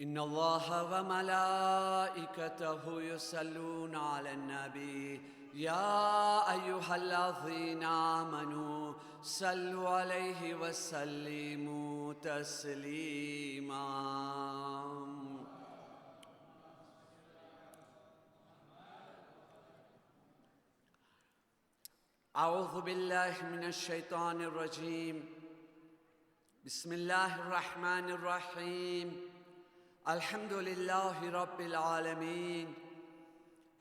إن الله وملائكته يصلون على النبي يا أيها الذين آمنوا صلوا عليه وسلموا تسليما. أعوذ بالله من الشيطان الرجيم. بسم الله الرحمن الرحيم. الحمد لله رب العالمين.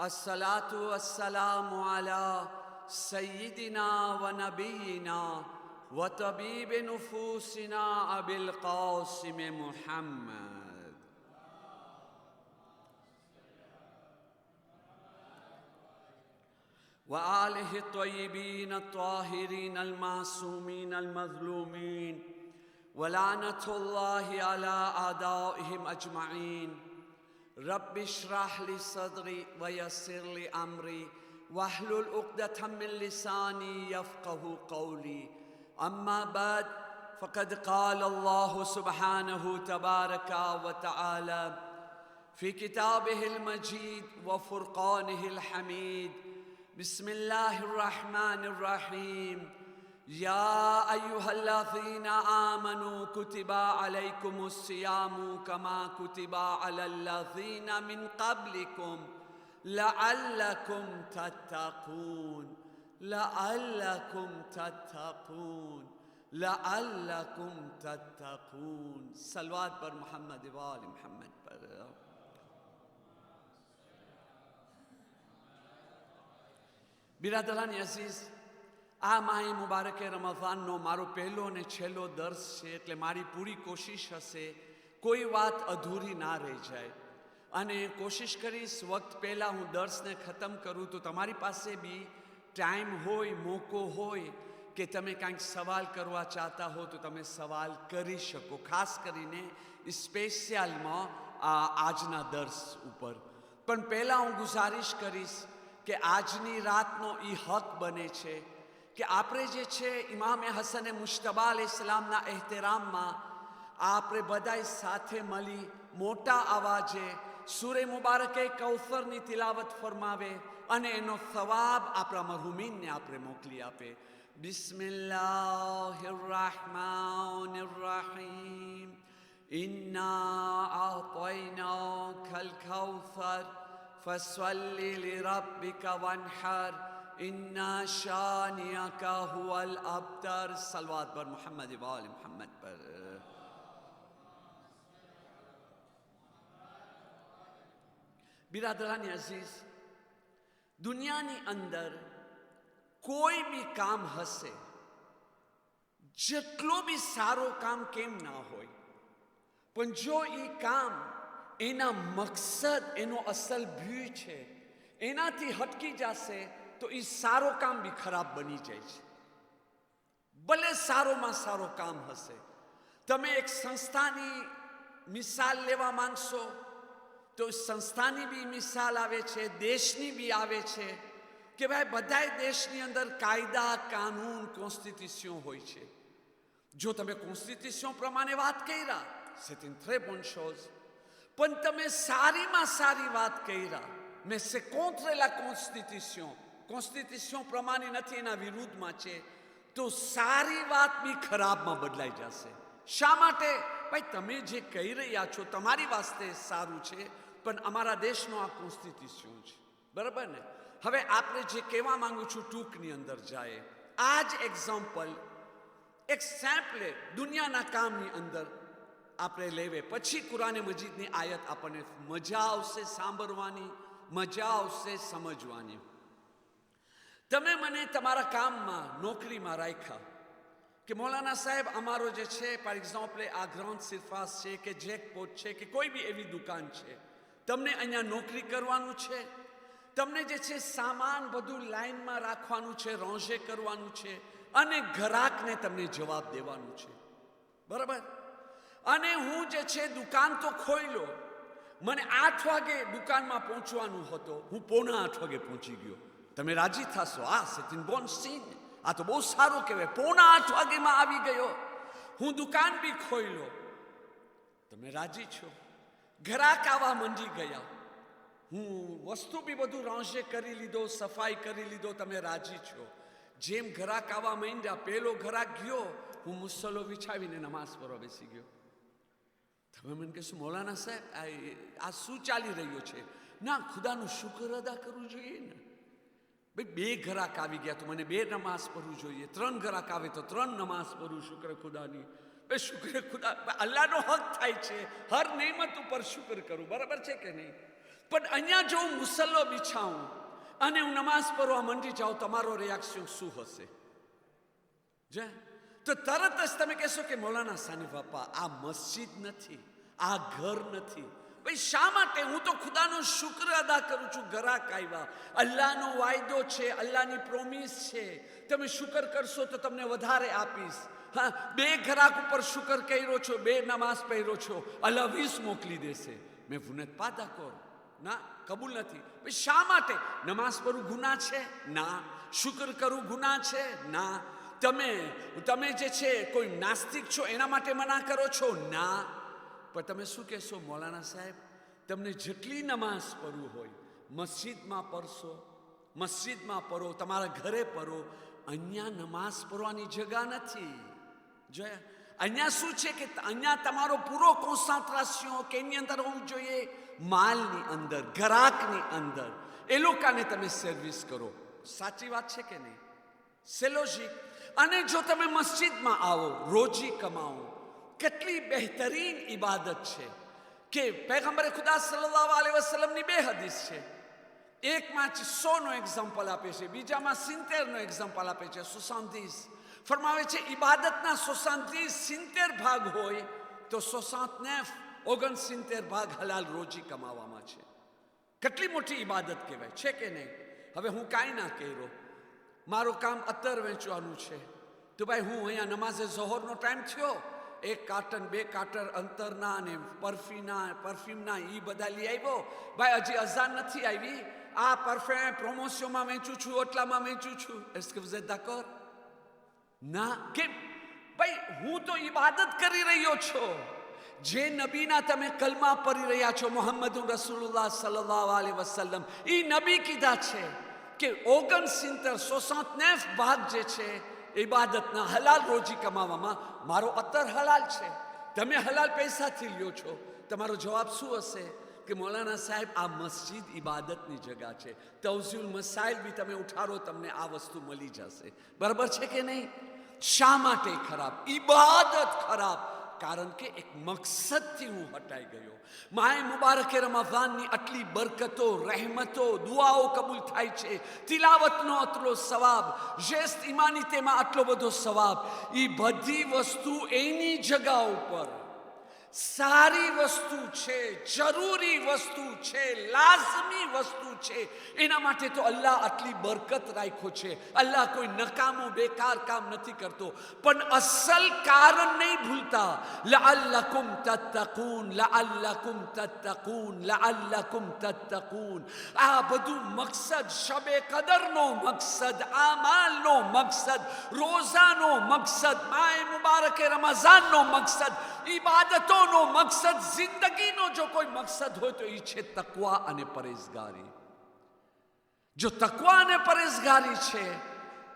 الصلاة والسلام على سيدنا ونبينا وطبيب نفوسنا أبي القاسم محمد. وآله الطيبين الطاهرين المعصومين المظلومين ولعنة الله على أعدائهم أجمعين. رب اشرح لي صدري ويسر لي أمري واحلل عقدة من لساني يفقه قولي. أما بعد، فقد قال الله سبحانه تبارك وتعالى في كتابه المجيد وفرقانه الحميد. بسم الله الرحمن الرحيم. يا أيها الذين آمنوا كتب عليكم الصيام كما كتب على الذين من قبلكم لعلكم تتقون. لعلكم تتقون. لعلكم تتقون. صلوات بر محمد و آل محمد پر. બિરાદરાની Aziz, આ માહી મુબારકે રમઝાનનો મારો પહેલો અને છેલ્લો દર્સ છે, એટલે મારી પૂરી કોશિશ હશે કોઈ વાત અધૂરી ના રહી જાય, અને કોશિશ કરીશ વખત પહેલાં હું દર્સને ખતમ કરું તો તમારી પાસે બી ટાઈમ હોય, મોકો હોય કે તમે કાંઈક સવાલ કરવા ચાહતા હો તો તમે સવાલ કરી શકો, ખાસ કરીને સ્પેશિયલમાં આજના દર્સ ઉપર. પણ પહેલાં હું ગુજારિશ કરીશ કે આજની રાતનો એ હક બને છે કે આપણે જે છે ઇમામ હસન મુશ્તબા અલૈહિસ્સલામના એહતરામમાં આપણે બધાય સાથે મળી મોટા અવાજે સૂરે મુબારકે કૌસરની તિલાવત ફરમાવે અને એનો સવાબ આપણા મરહુમીનને આપણે મોકલી આપે. બિસ્મિલ્લાહિર રહમાનિર રહીમ. ઇન્ના અઅતયનાકલ કૌસર فَصَلِّ لِرَبِّكَ وَانْحَرْ إِنَّ شَانِئَكَ هُوَ الْأَبْتَرُ. صلوات بر محمد و آل محمد پر. બિરાદરાની અઝીઝ, દુનિયાની અંદર કોઈ બી કામ હશે, જેટલો બી સારો કામ કેમ ના હોય, પણ જો એ કામ એના મકસદ, એનો અસલ વ્યૂ છે, એનાથી હટકી જશે તો એ સારો કામ બી ખરાબ બની જાય છે. ભલે સારોમાં સારો કામ હશે. તમે એક સંસ્થાની મિસાલ લેવા માંગશો તો સંસ્થાની બી મિસાલ આવે છે, દેશની બી આવે છે કે ભાઈ બધાય દેશની અંદર કાયદા, કાનૂન, કોન્સ્ટિટ્યુશન હોય છે. જો તમે કોન્સ્ટિટ્યુશન પ્રમાણે વાત કર્યા, c'est une très bonne chose. પણ તમે સારીમાં સારી વાત કર્યા, mais c'est contre la constitution, constitution પ્રમાણે નથી, એના વિરુદ્ધમાં છે, તો સારી વાત બી ખરાબમાં બદલાઈ જશે. શા માટે? ભાઈ તમે જે કહી રહ્યા છો તમારી વાસ્તે સારું છે, પણ અમારા દેશનો આ કોન્સ્ટિટ્યુશન છે, બરાબર ને? હવે આપણે જે કહેવા માંગુ છું ટૂંકની અંદર જાય. આ જ એક્ઝામ્પલ, એક સેમ્પલ દુનિયાના કામની અંદર આપણે લેવે, પછી કુરાને મજીદની આયત આપણને મજા આવશે સાંભળવાની, મજા આવશે સમજવાની. તમે મને તમારા કામમાં, નોકરીમાં રાખ્યા કે મૌલાના સાહેબ અમારો જે છે ફોર એક્ઝામ્પલ આ ગ્રાન્ડ સિરફાસ છે કે જેકપોટ છે કે કોઈ બી એવી દુકાન છે, તમને અહીંયા નોકરી કરવાનું છે, તમને જે છે સામાન બધું લાઈનમાં રાખવાનું છે, રોંઝે કરવાનું છે, અને ગ્રાહકને તમને જવાબ દેવાનું છે, બરાબર? અને હું જે છે દુકાન તો ખોલ્યો, મને 8 વાગે દુકાનમાં પહોંચવાનું હતો, હું 7:45 વાગે પહોંચી ગયો. તમે રાજી થશો, આ c'est une bonne signe, આ તો બહુ સારું કહેવાય, 7:45 વાગેમાં આવી ગયો. હું દુકાન બી ખોલ્યો, તમે રાજી છો. ઘરાક આવવા મંડી ગયા. હું વસ્તુ બી બધું રાંશે કરી લીધો, સફાઈ કરી લીધો, તમે રાજી છો. જેમ ઘરાક આવવા માંડ્યા, પેલો ઘરાક ગયો, હું મુસલ્લો વિછાવીને નમાઝ પઢવા બેસી ગયો. તમે મને કહેશો મૌલાના સાહેબ આ શું ચાલી રહ્યું છે? ના, ખુદાનું શુક્ર અદા કરવું જોઈએ ને. ભાઈ 2 ઘરાક આવી ગયા તો મને 2 નમાઝ પઢવું જોઈએ, 3 ઘરાક આવે તો 3 નમાઝ પઢવું શુક્ર ખુદાની. શુક્ર ખુદા, અલ્લાહનો હક થાય છે હર નેમત ઉપર શુક્ર કરું, બરાબર છે કે નહીં? પણ અહીંયા જો હું મુસલ્લો બિછાવું અને હું નમાઝ પઢવા મંડી જાઉં, તમારો રિએક્શન શું હશે? તો તરત જ તમે કહેશો કે મૌલાના સાની બાપા આ મસ્જિદ નથી, આ ઘર નથી. ભાઈ શા માટે? હું તો ખુદાનો શુક્ર અદા કરું છું. ઘરાક આવ્યા, અલ્લાહનો વાયદો છે, અલ્લાહની પ્રોમિસ છે, તમે શુક્ર કરશો તો તમને વધારે આપીશ. હા, 2 ઘરાક ઉપર શુક્ર કર્યો છો, 2 નમાઝ પઢ્યો છો, અલ્લાહ 20 મોકલી દેશે. મેં વુનત પાદા કર ના, કબૂલ નથી. ભાઈ શા માટે? નમાઝ પઢવું ગુનાહ છે? ના. શુક્ર કરવું ગુનાહ છે? ના. તમે જે છે કોઈ નાસ્તિક છો એના માટે મના કરો છો? ના. પણ તમે શું કહેશો? મૌલાના સાહેબ, તમને જેટલી નમાઝ પઢવું હોય મસ્જિદમાં પઢશો, મસ્જિદમાં પઢો, તમારા ઘરે પઢો. અહીંયા નમાઝ પઢવાની જગા નથી. જોયા? અહીંયા શું છે કે અહીંયા તમારો પૂરો કોન્સન્ટ્રેશન કેની અંદર હોવું જોઈએ? માલની અંદર, ગ્રાહકની અંદર. એ લોકોને તમે સર્વિસ કરો. સાચી વાત છે કે નહીં? સેલોજી. અને જો તમે મસ્જિદમાં આવો, રોજી કમાવો, કેટલી બહેતરીન ઇબાદત છે કે પૈગંબરે ખુદા સલ્લલ્લાહુ અલૈહિ વસલ્લમની 2 હદીસ છે. એકમાં 100નો એક્ઝામ્પલ આપે છે, બીજામાં 70નો એક્ઝામ્પલ આપે છે, 70. ફરમાવે છે ઇબાદતના 70 ભાગ હોય તો 69 ભાગ હલાલ રોજી કમાવામાં છે. કેટલી મોટી ઇબાદત કહેવાય છે કે નહીં? હવે હું કાંઈ ના કર્યો, મારું કામ અત્તર વેચવાનું છે, તો ભાઈ હું અહીંયા નમાઝે ઝોહરનો ટાઈમ થયો, 1 કાર્ટન 2 કાર્ટન અંતરના અને પરફ્યુમના એ બધા લઈ આવ્યો. ભાઈ હજી અઝાન નથી આવી, આ પરફ્યુમ પ્રમોશનમાં વેચું છું, એટલામાં વેચું છું. એસ્કે vous êtes d'accord? ના. કેમ? ભાઈ હું તો ઇબાદત કરી રહ્યો છું. જે નબીના તમે કલમા પઢી રહ્યા છો, મોહમ્મદુર રસૂલુલ્લાહ સલ્લલ્લાહુ અલૈહિ વસલ્લમ, એ નબી કીધા છે કે 69 ભાગ જે છે ઇબાદતના હલાલ રોજી કમાવામાં, મારો અત્તર હલાલ છે, તમે હલાલ પૈસાથી લ્યો છો. તમારો જવાબ શું હશે? કે મૌલાના સાહેબ આ મસ્જિદ ઇબાદતની જગા છે, તવઝીઉલ મસાઇલ બી તમે ઉઠાડો તમને આ વસ્તુ મળી જશે. બરાબર છે કે નહીં? શા માટે ખરાબ? ઇબાદત ખરાબ, કારણ કે એક મકસદથી હું હટાઈ ગયો. માહે મુબારકે રમઝાનની આટલી બરકતો, રહેમતો, દુઆઓ કબૂલ થાય છે, તિલાવતનો આટલો સવાબ, જેસ્ટ ઇમાનિતેમાં આટલો બધો સવાબ. એ બધી વસ્તુ એની જગા ઉપર સારી વસ્તુ છે, જરૂરી વસ્તુ છે, લાઝમી વસ્તુ છે. એના માટે તો અલ્લાહ આટલી બરકત રાખ્યો છે. અલ્લાહ કોઈ નકામું બેકાર કામ નથી કરતો. પણ અસલ કારણ નહીં ભૂલતા. લઅલ્લકુમ તત્તકૂન, લઅલ્લકુમ તત્તકૂન, લઅલ્લકુમ તત્તકૂન. આ બધું મકસદ, શબે કદરનો મકસદ, આમાલનો મકસદ, રોઝાનો મકસદ, માહે મુબારકે રમઝાનનો મકસદ, ઇબાદતોનો મકસદ, જિંદગીનો જો કોઈ મકસદ હોય તો એ છે તકવા અને પરેઝગારી. જો તકવા અને પરેઝગારી છે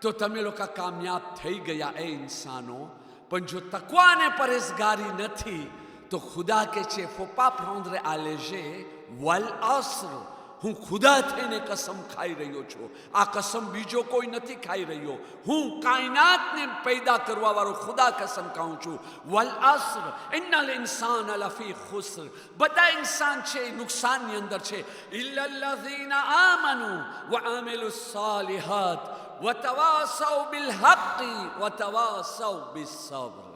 તો તમે લોકો કામયાબ થઈ ગયા એ ઇન્સાનો. પણ જો તકવા અને પરેઝગારી નથી તો ખુદા કે છે faut pas prendre à léger wal asr. હું ખુદા થઈને કસમ ખાઈ રહ્યો છું. આ કસમ બીજો કોઈ નથી ખાઈ રહ્યો. હું કાયનાતને પેદા કરવા વાળો ખુદા કસમ ખાઉં છું. વલ અસ્ર ઇન્નલ ઇન્સાન લફી ખુસ્ર. બધા ઇન્સાન છે નુકસાનની અંદર છે. ઇલ્લલ્લઝીના આમનુ વઆમિલુસ સાલિહાત વતવાસૌ બિલ હક્કી વતવાસૌ બિસ સબ્ર.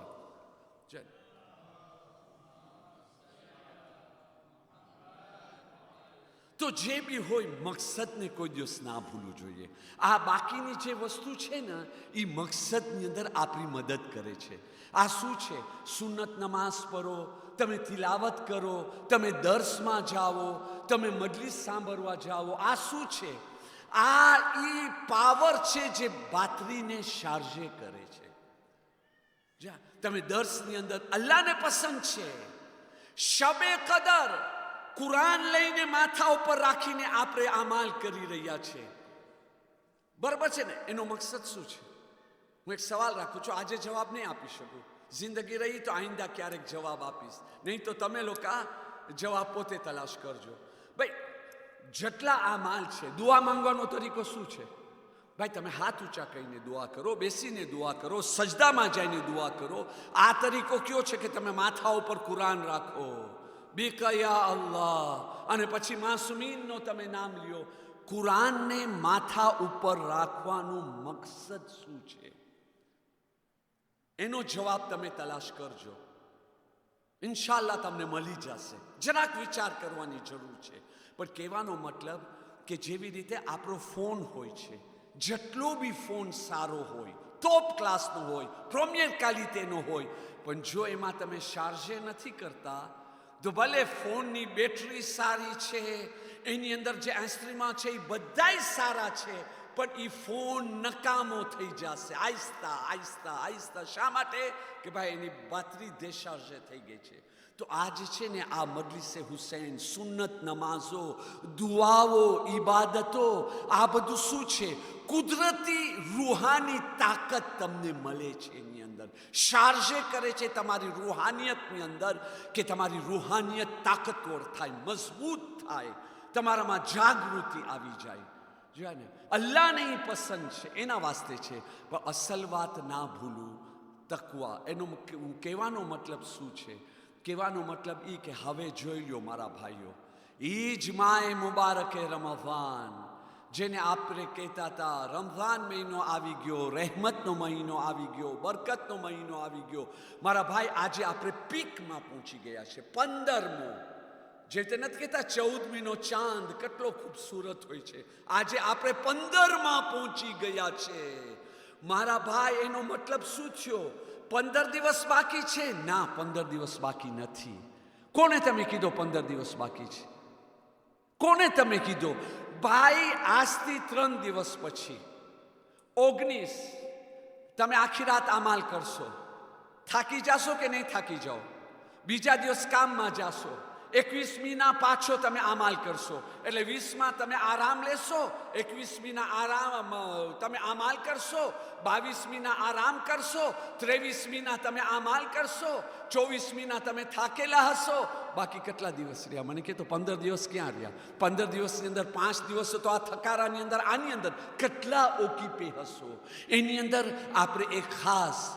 તો જે બી હોય મકસદને કોઈ દિવસ ના ભૂલવું જોઈએ. આ બાકીની જે વસ્તુ છે ને એ મકસદની અંદર આપણી મદદ કરે છે. આ શું છે? સુન્નત નમાઝ પઢો, તમે તિલાવત કરો, તમે દર્સમાં જાઓ, તમે મજલિસ સાંભળવા જાઓ. આ શું છે? આ ઈ પાવર છે જે બાતરીને શાર્જે કરે છે. તમે દર્સની અંદર અલ્લાહને પસંદ છે. શબે કદર કુરાન લઈને માથા ઉપર રાખીને આપણે અમાલ કરી રહ્યા છે, બરાબર છે ને? એનો મકસદ શું છે? હું એક સવાલ રાખું છું, આજે જવાબ નહીં આપી શકું, જિંદગી રહી તો આઈંદા ક્યારેક જવાબ આપીશ, નહીં તો તમે લોકો જવાબ પોતે તલાશ કરજો. ભાઈ જેટલા અમાલ છે, દુઆ માંગવાનો તરીકો શું છે? ભાઈ તમે હાથ ઊંચા કરીને દુઆ કરો, બેસીને દુઆ કરો, સજદામાં જઈને દુઆ કરો. આ તરીકો કયો છે કે તમે માથા ઉપર કુરાન રાખો, બીકા યા અલ્લાહ, અને પછી માસુમીનનો તમે નામ લ્યો. કુરાનને માથા ઉપર રાખવાનું મકસદ શું છે? એનો જવાબ તમે તલાશ કરજો, ઇન્શાઅલ્લાહ તમને મળી જશે. જરાક વિચાર કરવાની જરૂર છે. પણ કહેવાનો મતલબ કે જેવી રીતે આપણો ફોન હોય છે, જેટલો બી ફોન સારો હોય, ટોપ ક્લાસનો હોય, પ્રીમિયર ક્વોલિટીનો હોય, પણ જો એમાં તમે ચાર્જે નથી કરતા તો ભલે ફોનની બેટરી સારી છે, એની અંદર જે એન્સ્ટ્રીમાં છે એ બધાય સારા છે, પણ એ ફોન નકામો થઈ જશે આહિસ્તા આહિસ્તા આહિસ્તા. શા માટે? કે ભાઈ એની બેટરી દેશાર્જે થઈ ગઈ છે. તો આજ છે ને આ મજલિસે હુસૈન, સુન્નત નમાઝો, દુઆઓ, ઈબાદતો, આ બધું શું છે? કુદરતી રૂહાની તાકાત તમને મળે છે. એની અંદર ચાર્જે કરે છે તમારી રૂહાનિયતની અંદર, કે તમારી રૂહાનિયત તાકતવર થાય, મજબૂત થાય, તમારામાં જાગૃતિ આવી જાય. જોયા ને, અલ્લાહને એ પસંદ છે, એના વાસ્તે છે. પણ અસલ વાત ના ભૂલું, તકવા. એનો કહેવાનો મતલબ શું છે? કહેવાનો મતલબ એ કે હવે જોઈ લો મારા ભાઈઓ, એ જ માએ મુબારકે રમઝાન, જેને આપણે કહેતા હતા રમઝાન મહિનો આવી ગયો, રહેમતનો મહિનો આવી ગયો, બરકતનો મહિનો આવી ગયો. મારા ભાઈ આજે આપણે પીકમાં પહોંચી ગયા છે, 15મો. જે તે નથી કહેતા 14મીનો ચાંદ કેટલો ખૂબસૂરત હોય છે, આજે આપણે 15માં પહોંચી ગયા છે. મારા ભાઈ એનો મતલબ શું થયો? 15 દિવસ બાકી છે? ના, 15 દિવસ બાકી નથી. કોને તમે કીધો 15 દિવસ બાકી છે? કોને તમે કીધો? ભાઈ આજથી 3 દિવસ પછી 19 તમે આખી રાત અમાલ કરશો, થાકી જાશો કે નહીં થાકી જાઓ? બીજા દિવસ કામમાં જાશો, 21મીના પાછો તમે અમાલ કરશો, એટલે 20માં તમે આરામ લેશો, 21મીના આરામ તમે અમાલ કરશો, 22મીના આરામ કરશો, 23મીના તમે અમાલ કરશો, 24મીના તમે થાકેલા હશો. બાકી કેટલા દિવસ રહ્યા? મને કહે તો 15 દિવસ ક્યાં રહ્યા? 15 દિવસની અંદર 5 દિવસ તો આ થકારાની અંદર, આની અંદર કેટલા ઓકીપે હશો? એની અંદર આપણે એક ખાસ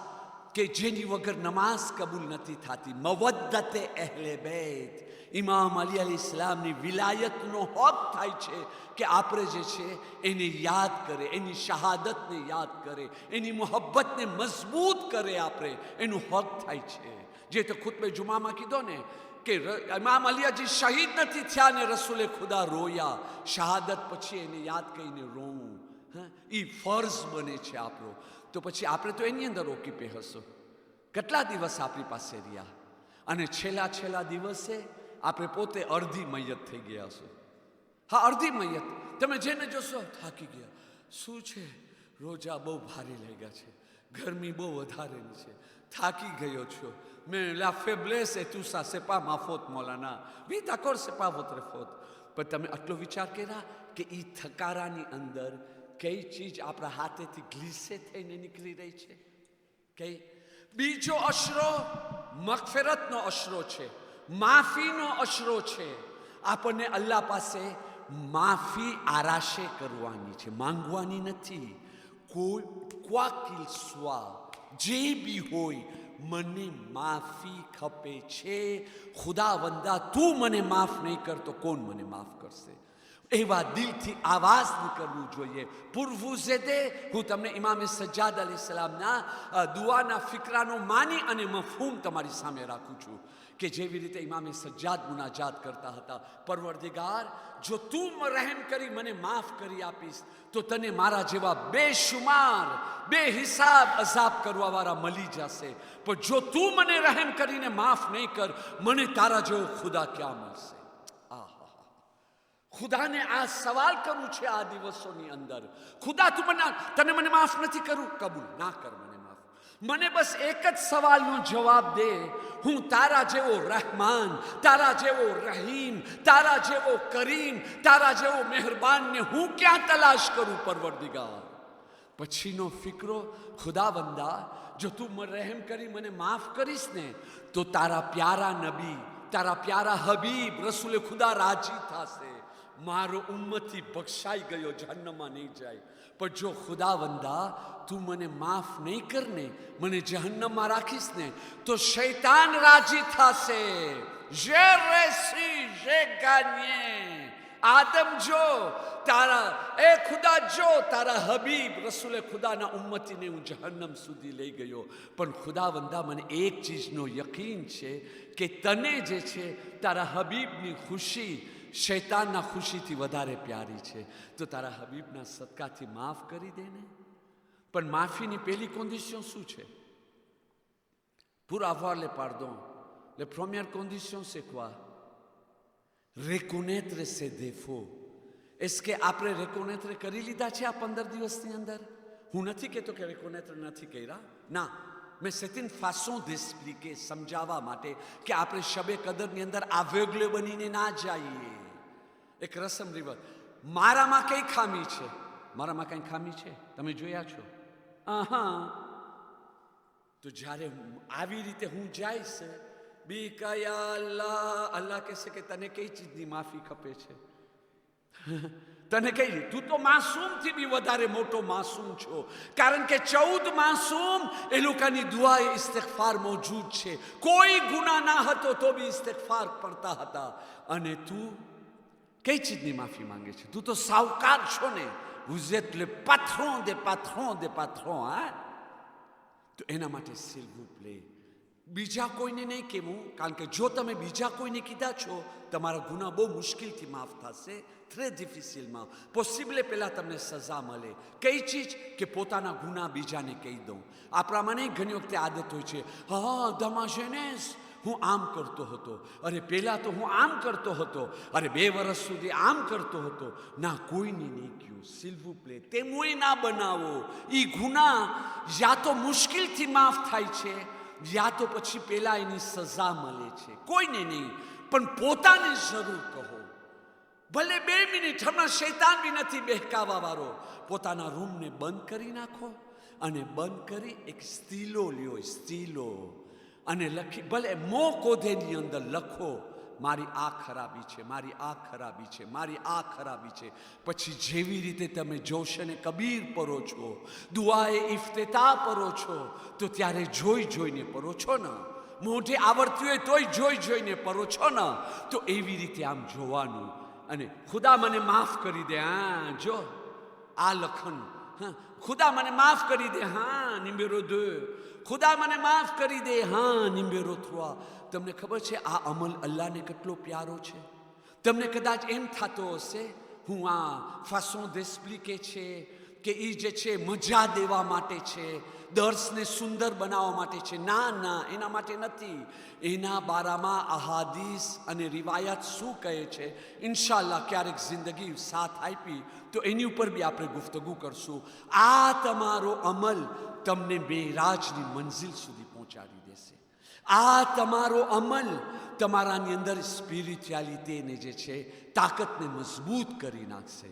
કે જેની વગર નમાઝ કબૂલ નથી થતી, મવદ્દતે અહેલે બેત, ઇમામ અલી અલી ઇસ્લામની વિલાયતનો હક થાય છે કે આપણે જે છે એને યાદ કરે, એની શહાદતને યાદ કરે, એની મોહબ્બતને મજબૂત કરે, આપણે એનું હક થાય છે. જે તો ખુતબે જુમામાં કીધો ને કે ઇમામ અલીજી શહીદ નથી થયા ને રસૂલે ખુદા રોયા, શહાદત પછી એને યાદ કરીને રોવું, એ ફર્ઝ બને છે આપણો. તો પછી આપણે તો એની અંદર ઓકીપે હશો. કેટલા દિવસ આપણી પાસે રહ્યા? અને છેલ્લા દિવસે આપણે પોતે અડધી મૈયત થઈ ગયા છો. હા, અડધી મૈયત. તમે જેને જોશો થાકી ગયા. શું છે? રોજા બહુ ભારે લાગ્યા છે, ગરમી બહુ વધારેની છે, થાકી ગયો છો. મેં la faiblesse et tout ça, c'est pas ma faute Maulana. Oui d'accord, c'est pas votre faute. પણ તમે આટલો વિચાર કર્યા કે એ થકારાની અંદર કઈ ચીજ આપણા હાથેથી ગ્લીસે થઈને નીકળી રહી છે? કઈ? બીજો અશરો મગફિરતનો અશરો છે, માફીનો અશરો છે. આપણને અલ્લાહ પાસે માફી આરાશે કરવાની છે, માંગવાની નથી. કોઈ ક્વાકિલ સ્વા, જે બી હોય, મને માફી ખપે છે. ખુદાવંદા તું મને માફ નહીં કરતો કોણ મને માફ કરશે? એવા દિલથી આવાજ નીકળવું જોઈએ. પૂર્વુઝેદે હું તમને ઇમામે સજ્જાદ અલૈહિસ્સલામના દુઆના ફિકરાનો માની અને મફહૂમ તમારી સામે રાખું છું કે જેવી રીતે ઇમામે સજ્જાદ મુનાજાત કરતા હતા, પરવરદિગાર જો તું રહેમ કરી મને માફ કરી આપીશ તો તને મારા જેવા બેશુમાર બેહિસાબ અઝાબ કરવાવાળા મળી જશે, પણ જો તું મને રહેમ કરીને માફ નહીં કર, મને તારા જેવો ખુદા ક્યાં મળશે? ખુદાને આ સવાલ કરું છે આ દિવસોની અંદર, ખુદા તને મને માફ નથી કરું, કબૂલ ના કર મને માફ. મને બસ એક જ સવાલનો જવાબ દે, હું તારા જેવો રહેમાન, તારા જેવો રહીમ, તારા જેવો કરીમ, તારા જેવો મહેરબાનને હું ક્યાં તલાશ કરું પરવરદિગાર? પછીનો ફિકરો, ખુદાવંદા જો તું રહેમ કરી મને માફ કરીશ ને તો તારા પ્યારા નબી, તારા પ્યારા હબીબ રસૂલે ખુદા રાજી થશે, મારો ઉમ્મતી બક્ષાઈ ગયો, જહન્નમમાં નહીં જાય. પણ જો ખુદાવંદા તું મને માફ નહીં કરને, મને જહન્નમમાં રાખીશ ને તો શૈતાન રાજી થશે. જે રેસી જે ગાન્યે આદમ જો તારા એ ખુદા જો તારા હબીબ રસૂલે ખુદાના ઉમ્મતીને હું જહન્નમ સુધી લઈ ગયો. પણ ખુદાવંદા મને એક ચીજનો યકીન છે કે તને જે છે તારા હબીબની ખુશી શૈતાનના ખુશીથી વધારે પ્યારી છે. તો તારા હબીબના સદકાથી માફ કરી દે ને. પણ માફીની પહેલી કન્ડિશન શું છે? pour avoir le pardon, la première condition c'est quoi? Reconnaître ses défauts. est-ce que આપણે reconnaître કરી લીધા છે આ 15 દિવસની અંદર? હું નથી કહેતો કે reconnaître નથી કર્યા, ના, mais c'est une façon d'expliquer, સમજાવવા માટે કે આપણે શબે કદરની અંદર avegle બનીને ના જઈએ. એક રસમ રિવર, મારામાં કઈ ખામી છે? મારામાં કઈ ખામી છે તમે જોયા છો? તો જ્યારે આવી રીતે હું જઈશ બી કયા અલ્લાહ, અલ્લાહ કહેશે કે તને કઈ ચીજની માફી ખપે છે? તને કઈ, તું તો માસૂમથી બી વધારે મોટો માસૂમ છો, કારણ કે 14 માસૂમ એ લોકોની દુઆ ઇસ્તિગફાર મોજૂદ છે. કોઈ ગુનાહ ના હતો તો બી ઇસ્તિગફાર પડતા હતા. અને તું કઈ ચીજની માફી માંગે છે? તું તો સાવકાર છો ને. vous êtes le patron des patrons des patrons, hein? તો એના માટે s'il vous plaît બીજા કોઈને નહીં કહેવું, કારણ કે જો તમે બીજા કોઈને કીધા છો તમારા ગુનાહ બહુ મુશ્કેલથી માફ થશે. très difficilement possible પહેલાં તમને સજા મળે. કઈ ચીજ કે પોતાના ગુનાહ બીજાને કહી દઉં. આપણામાં ઘણી વખતે આદત હોય છે, હા દમાશેનેસ હું આમ કરતો હતો, અરે પહેલાં તો હું આમ કરતો હતો, અરે 2 વર્ષ સુધી આમ કરતો હતો. ના, કોઈને નહીં કહ્યું. s'il vous plaît તેમ ના બનાવો. એ ગુનાહ યા તો મુશ્કેલથી માફ થાય છે યા તો પછી પહેલા એની સજા મળે છે. કોઈને નહીં, પણ પોતાને જરૂર કહો. ભલે 2 મિનિટ, હમણાં શૈતાન બી નથી બહેકાવા વાળો. પોતાના રૂમને બંધ કરી નાખો અને બંધ કરી એક સ્ટીલો લ્યો, સ્ટીલો, અને લખી, ભલે મો કોધેની અંદર લખો, મારી આ ખરાબી છે, મારી આ ખરાબી છે, મારી આ ખરાબી છે. પછી જેવી રીતે તમે જોશને કબીર પરો છો, દુઆએ ઇફ્તિતાહ પરો છો, તો ત્યારે જોઈ જોઈને પરો છો ને. મોઢે આવડતી હોય તોય જોઈ જોઈને પરો છો ને. તો એવી રીતે આમ જોવાનું. અને ખુદા મને માફ કરી દે, હા જો આ લખન, હા ખુદા મને માફ કરી દે, હા નિમ્બેરો 2, ખુદા મને માફ કરી દે, હા નિમ્બેરો 3. તમને ખબર છે આ અમલ અલ્લાહને કેટલો પ્યારો છે? તમને કદાચ એમ થતો હશે હું આ façon d'expliquer છે કે એ જે છે મજા દેવા માટે છે, દર્શને સુંદર બનાવવા માટે છે. ના ના, એના માટે નથી. એના બારામાં અહાદીસ અને રિવાયત શું કહે છે, ઇન્શાઅલ્લાહ ક્યારેક જિંદગી સાથ આપી તો એની ઉપર બી આપણે ગુફ્તગુ કરશું. આ તમારો અમલ તમને મેરાજની મંઝિલ સુધી પહોંચાડી દેશે. આ તમારો અમલ તમારાની અંદર સ્પિરિચ્યુઆલિટીને જે છે તાકાતને મજબૂત કરી નાખશે.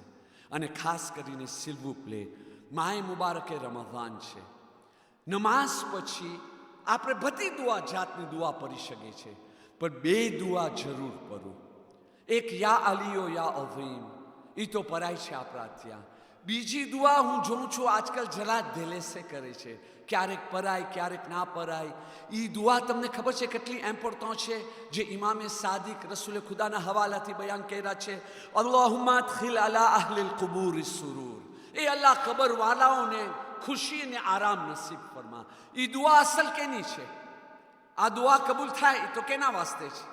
અને ખાસ કરીને s'il vous plaît my મુબારકે Ramzan છે. નમાઝ પછી આપણે બધી દુઆ જાતની દુઆ પડી શકે છે, પણ 2 દુઆ જરૂર પઢો. એક યા અલીઓ યા અઝીમ, એ તો પરાય છે આપણા ત્યાં. બીજી દુઆ હું જોઉં છું આજકાલ જરા દિલેસે કરે છે, ક્યારેક પરાય ક્યારેક ના પરાય. એ દુઆ તમને ખબર છે કેટલી ઇમ્પોર્ટન્ટ છે, જે ઇમામે સાદિક રસૂલે ખુદાના હવાલાથી બયાન કર્યા છે. અલ્લાહુમ્મા અદખિલ અલા અહલિલ કુબૂર સુરૂર, એ અલ્લાહ કબરવાલાઓને ખુશી અને આરામ નસીબ ફરમા. એ દુઆ અસલ કેની છે? આ દુઆ કબૂલ થાય તો કેના વાસ્તે છે?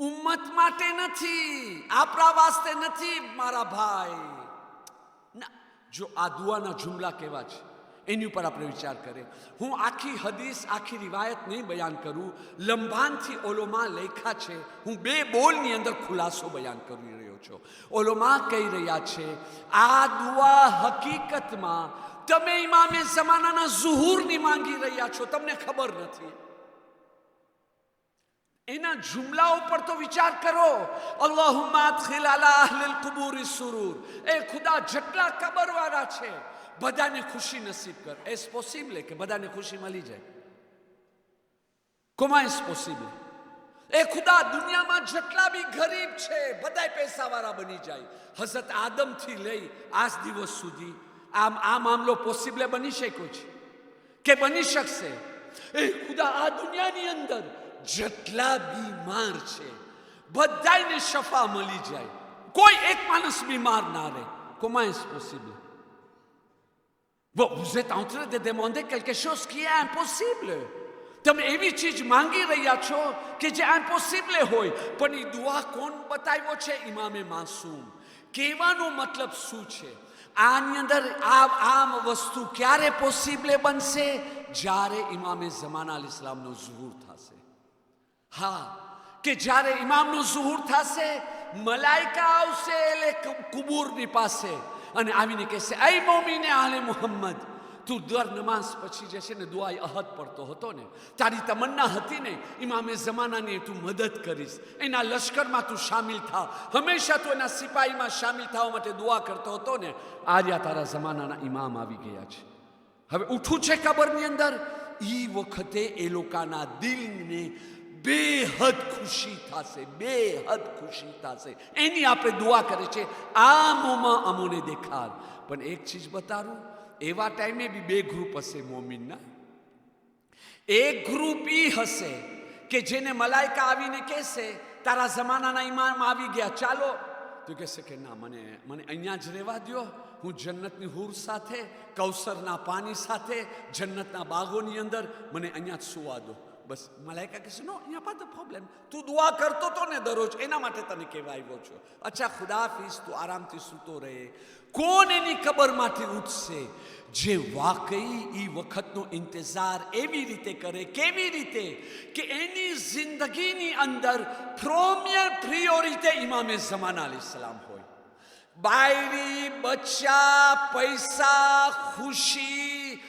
ઉમ્મત માટે નથી, આપણા વાસ્તે નથી મારા ભાઈ. ના, જો આ દુઆના જુમલા કેવા છે એની ઉપર આપણે વિચાર કરીએ. હું આખી હદીસ આખી રિવાયત નહીં બયાન કરું, લંબાનથી ઓલોમાં લેખા છે. હું 2 બોલની અંદર ખુલાસો બયાન કરી રહ્યો છો. ઓલોમાં કહી રહ્યા છે આ દુઆ હકીકતમાં તમે ઇમામે ઝમાનાના ઝુહૂરની માંગી રહ્યા છો, તમને ખબર નથી. એના જુમલાઓ પર તો વિચાર કરો. અલ્લાહુમ્મા અદખિલ અલા અહલિલ કુબૂરી સુરૂર. એ ખુદા જેટલા કબરવાળા છે બધાને ખુશી નસીબ કર. એસ પોસિબલ કે બધાને ખુશી મળી જાય? કોમાં એસ પોસિબલ? એ ખુદા દુનિયામાં જેટલા બી ગરીબ છે બધા પૈસાવાળા બની જાય. હઝરત આદમથી લઈ આજ દિવસ સુધી આ મામલો પોસિબલ બની શક્યો છે કે બની શકશે? એ ખુદા આ દુનિયાની અંદર જેટલા બીમાર છે બધાને શફા મળી જાય, કોઈ એક માણસ બીમાર ના રહે. Comment est-ce possible? Bon, vous êtes en train de demander quelque chose qui est impossible. તમે એવી ચીજ માંગી રહ્યા છો કે જે ઇમ્પોસિબલ હોય. પણ એ દુઆ કોણ બતાવ્યો છે? ઇમામે માસૂમ. કહેવાનો મતલબ શું છે? આની અંદર આમ વસ્તુ ક્યારે પોસિબલ બનશે? જ્યારે ઇમામે ઝમાના અલ ઇસ્લામનો ઝુહૂર થશે. હા, કે જ્યારે ઇમામનો ઝુહૂર થશે, મલાઈકા આવશે એટલે કુબૂરની પાસે અને આવીને કહેશે, એ મોમીને આલે મુહમ્મદ, તું દર નમાઝ પછી જે છે ને દુઆ અહદ પડતો હતો ને, તારી તમન્ના હતી ને ઇમામે ઝમાનાની તું મદદ કરીશ, એના લશ્કરમાં તું શામિલ થા, હંમેશા તું એના સિપાહીમાં શામિલ થવા માટે દુઆ કરતો હતો ને, આર્યા તારા ઝમાનાના ઇમામ આવી ગયા છે. હવે ઉઠું છે કબરની અંદર. એ વખતે એ લોકોના દિલને બેહદ ખુશી થશે, બેહદ ખુશી થશે. એની આપણે દુઆ કરે છે, આમોમાં અમોને દેખાડ. પણ એક ચીજ બતાવું, એવા ટાઈમે બી બે ગ્રુપ હશે મોમિનના. એક ગ્રુપ ઈ હશે કે જેને મલાઈકા આવીને કહેશે તારા જમાનાના ઇમામ આવી ગયા, ચાલો. તો કહેશે કે ના, મને અહીંયા જ રહેવા દો. હું જન્નતની હૂર સાથે, કૌસરના પાણી સાથે, જન્નતના બાગોની અંદર મને અહીંયા જ સુવા દો. બસ મલાઈકા કહેશે નો, અહીંયા પર ધ પ્રોબ્લેમ. તું દુઆ કરતો તો ને દરરોજ, એના માટે તને કહેવા આવ્યો છો. અચ્છા ખુદાફીસ, તું આરામથી સૂતો રહે. કોણ એની કબરમાંથી ઉઠશે? જે વાકઈ એ વખતનો ઇંતજાર એવી રીતે કરે. કેવી રીતે? કે એની જિંદગીની અંદર પ્રિયોરિટી ઇમામે ઝમાના અલ ઇસ્લામ હોય. બાયરી, બચ્ચા, પૈસા, ખુશી,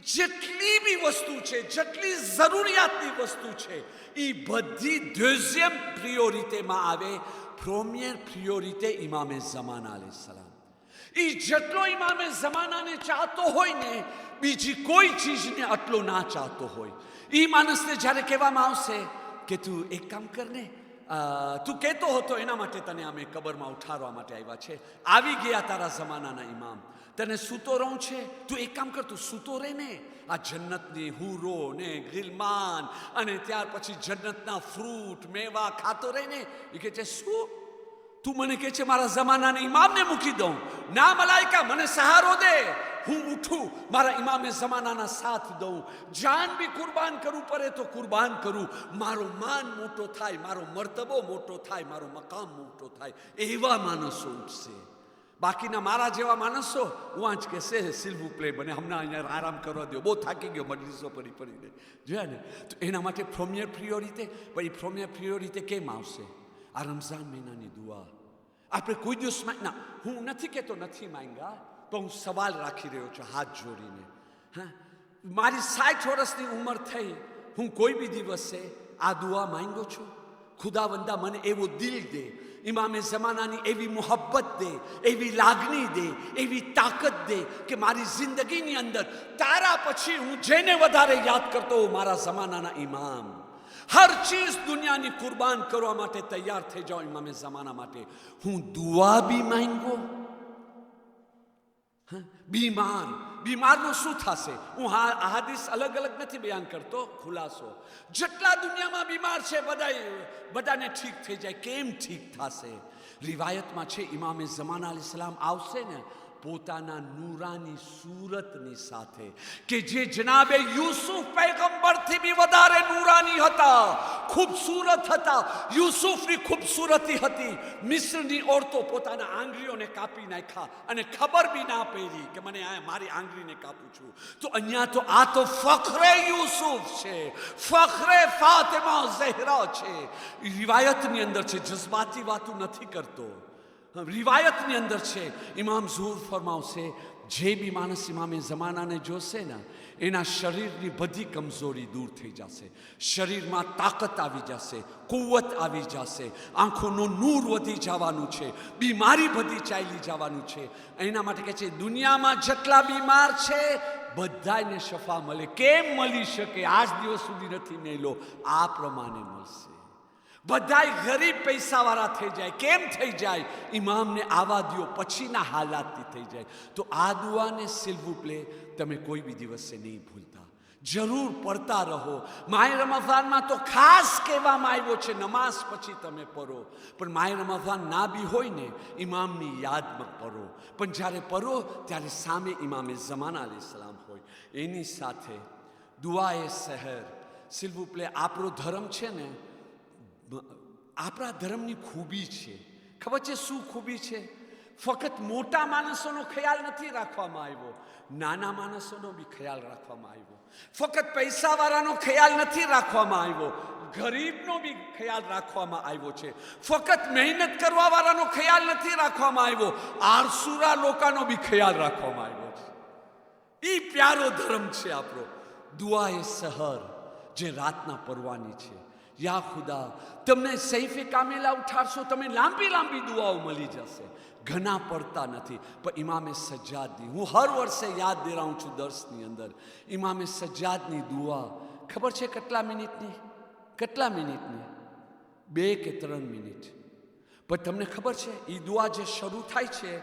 જેટલી બી વસ્તુ છે, જેટલી જરૂરિયાતની વસ્તુ છે, એ બધી દeuxième પ્રિયોરિટીમાં આવે. પ્રીમિયર પ્રિયોરિટી ઇમામે ઝમાના અલૈહિસ્સલામ. એ જેટલો ઇમામે ઝમાનાને ચાહતો હોય ને, બીજી કોઈ ચીજને આટલો ના ચાહતો હોય. એ માણસને જ્યારે કહેવામાં આવશે કે તું એક કામ કર ને, તું કહેતો હતો એના માટે તને અમે કબરમાં ઉઠાડવા માટે આવ્યા છે, આવી ગયા તારા જમાનાના ઇમામ, તને સૂતો રહું છે, તું એક કામ કર, તું સૂતો રહે ને, આ જન્નતની હૂરો ને ગિલમાન અને ત્યાર પછી જન્નતના ફ્રૂટ મેવા ખાતો રહે ને. એ કહે છે શું તું મને કહે છે મારા જમાનાના ઇમામને મૂકી દઉં? ના મલાઈકા, મને સહારો દે, હું ઉઠું, મારા ઇમામે જમાનાના સાથ દઉં, જાન બી કુરબાન કરવું પડે તો કુરબાન કરું, મારો માન મોટો થાય, મારો મર્તબો મોટો થાય, મારો મકામ મોટો થાય. એવા માણસો ઉઠશે. બાકીના મારા જેવા માણસો વાંચ કહેશે સિલ્વુ પ્લે, મને હમણાં અહીંયા આરામ કરવા દો, બહુ થાકી ગયો મજલિસો પડીને. જોયા ને? તો એના માટે પ્રીમિયર પ્રિયોરિટી. પણ એ પ્રીમિયર પ્રિયોરિટી કેમ આવશે? આ રમઝાન મહિનાની દુઆ આપણે કોઈ દિવસ ના, હું નથી કહેતો નથી માંગ્યા, પણ હું સવાલ રાખી રહ્યો છું હાથ જોડીને. હા, મારી 60 વર્ષની ઉંમર થઈ, હું કોઈ બી દિવસે આ દુઆ માંગ્યો છું? ખુદાવંદા મને એવો દિલ દે, ઇમામે ઝમાનાની એવી મોહબ્બત દે, એવી લાગણી દે, એવી તાકાત દે કે મારી જિંદગીની અંદર તારા પછી હું જેને વધારે યાદ કરતો હોઉં, મારા ઝમાનાના ઇમામ. હર ચીજ દુનિયાની કુરબાન કરવા માટે તૈયાર થઈ જાઓ ઇમામે ઝમાના માટે. હું દુઆ બી માંગ્યો. બીમારનું શું થશે? હું હાદીસ અલગ અલગ નથી બયાન કરતો, ખુલાસો. જેટલા દુનિયામાં બીમાર છે બધાને ઠીક થઈ જાય. કેમ ઠીક થશે? રિવાયતમાં છે ઇમામે ઝમાના અલ ઇસ્લામ આવશે ને પોતાના નૂરાની સૂરતની સાથે, કે જે જનાબે યુસુફ પૈગંબરથી બી વધારે નૂરાની હતા, ખૂબસૂરત હતા. યુસુફની ખૂબસૂરતી હતી. મિસ્રની ઓરતો પોતાના આંગળીઓને કાપી નાખ્યા અને ખબર બી ના પડી કે મને મારી આંગળીને કાપું છું. તો અહીંયા તો આ તો ફખરે યુસુફ છે, ફખરે ફાતિમા ઝહરા છે. રિવાયતની અંદર છે, જજ્બાતી વાતો નથી કરતો. રિવાયતની અંદર છે, ઇમામ ઝુહુર ફરમાવશે, જે બી માણસ ઇમામે જમાનાને જોશે ને એના શરીરની બધી કમજોરી દૂર થઈ જશે, શરીરમાં તાકાત આવી જશે, કુવત આવી જશે, આંખોનું નૂર વધી જવાનું છે, બીમારી બધી ચાલી જવાનું છે. એના માટે કહે છે દુનિયામાં જેટલા બીમાર છે બધાને શફા મળે. કેમ મળી શકે? આજ દિવસ સુધી નથી મેલો. આ પ્રમાણે મળશે. બધાય ગરીબ પૈસાવાળા થઈ જાય. કેમ થઈ જાય? ઇમામને આવા દો પછીના હાલાતથી થઈ જાય. તો આ દુઆને સિલવુ તમે કોઈ બી દિવસે નહીં ભૂલતા, જરૂર પડતા રહો. માય રમઝાનમાં તો ખાસ કહેવામાં આવ્યો છે નમાઝ પછી તમે પઢો, પણ માય રમઝાન ના બી હોય ને ઇમામની યાદમાં પઢો. પણ જ્યારે પઢો ત્યારે સામે ઇમામે ઝમાના અલૈહિસ્સલામ હોય, એની સાથે દુઆએ સહેર. સિલવુ આપણો ધર્મ છે ને, આપણા ધર્મની ખૂબી છે. ખબર છે શું ખૂબી છે? ફક્ત મોટા માણસોનો ખ્યાલ નથી રાખવામાં આવ્યો, નાના માણસોનો બી ખ્યાલ રાખવામાં આવ્યો. ફક્ત પૈસાવાળાનો ખ્યાલ નથી રાખવામાં આવ્યો, ગરીબનો બી ખ્યાલ રાખવામાં આવ્યો છે. ફક્ત મહેનત કરવાવાળાનો ખ્યાલ નથી રાખવામાં આવ્યો, આરસુરા લોકોનો બી ખ્યાલ રાખવામાં આવ્યો છે. એ પ્યારો ધર્મ છે આપણો. દુઆએ સહર જે રાતના પડવાની છે. યા ખુદા, તમને સૈફે કામેલા ઉઠાડશો, તમે લાંબી લાંબી દુઆઓ મળી જશે. ઘણા પડતા નથી, પણ ઇમામે સજ્જાદની, હું હર વર્ષે યાદ દેરાઉં છું દર્શની અંદર, ઇમામે સજ્જાદની દુઆ ખબર છે કેટલા મિનિટની? કેટલા મિનિટની? 2 કે 3 મિનિટ. પણ તમને ખબર છે એ દુઆ જે શરૂ થાય છે,